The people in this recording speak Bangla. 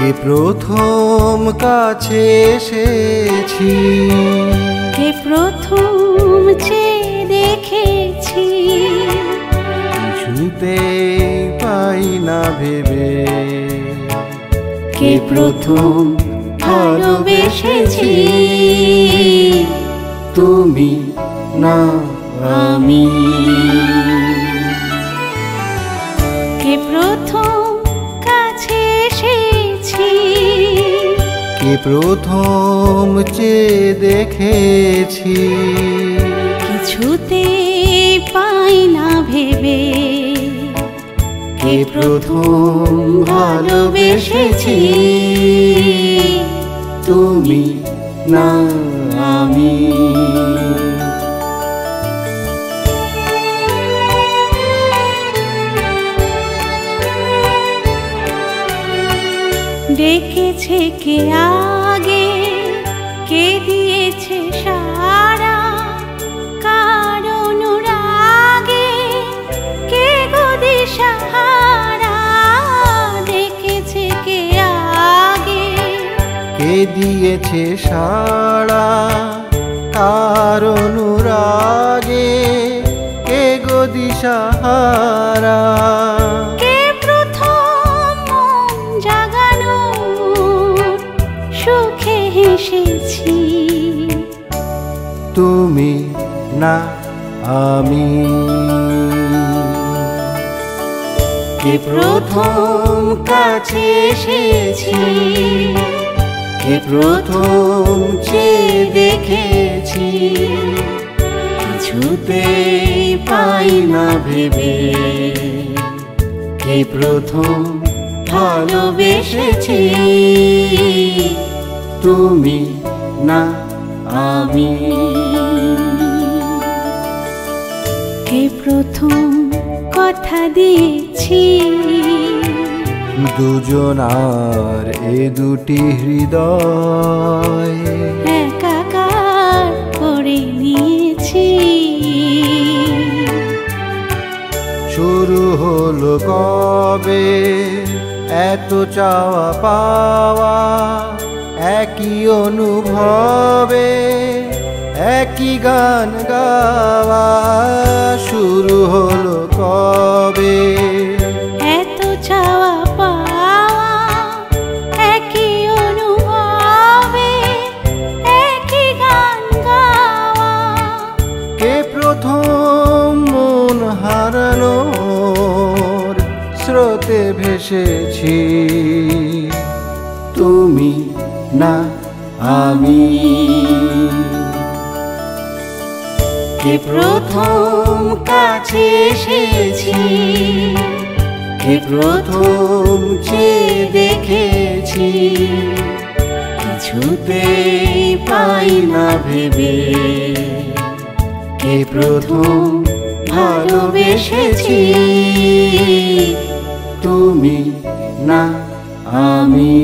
কে প্রথম কাছে এসেছি, কে প্রথম চেয়ে দেখেছি, কিছুতে পাই না ভেবে, কে প্রথম ভালোবেসেছি, তুমি না আমি। কে প্রথম কাছে এসেছি, কে প্রথম চেয়ে দেখেছি, কিছুতে পাই না ভেবে, কে প্রথম ভালোবেসেছি, তুমি না আমি। ডেকেছে কে আগে, কে দিয়েছে সারা, কার অনুরাগে কে গো দিশাহারা। ডেকেছে কে আগে, কে দিয়েছে সাড়া, কার অনুরাগে কে গো দিশাহারা। কে প্রথম মন জাগানোর সুখে হেসেছি, তুমি না আমি। কে প্রথম কাছে এসেছি, কে প্রথম চেয়ে দেখেছি, কিছুতে পাই না ভেবে, কে প্রথম ভালোবেসেছি, তুমি না আমি। কে প্রথম কথা দিয়েছি, দুজনার এ দুটি হৃদয় একাকার করে নিয়েছি। শুরু হলো কবে এত চাওয়া পাওয়া, একই অনুভবে একই গান গাওয়া। শুরু হলো কবে এত চাওয়া পাওয়া, একই অনুভবে একই গান গাওয়া। কে প্রথম মন হারানোর স্রোতে ভেসেছি, তুমি না আমি। কে প্রথম কাছে এসেছি, কে প্রথম চেয়ে দেখেছি, কিছুতে পাই না ভেবে, কে প্রথম ভালোবেসেছি, তুমি না আমি।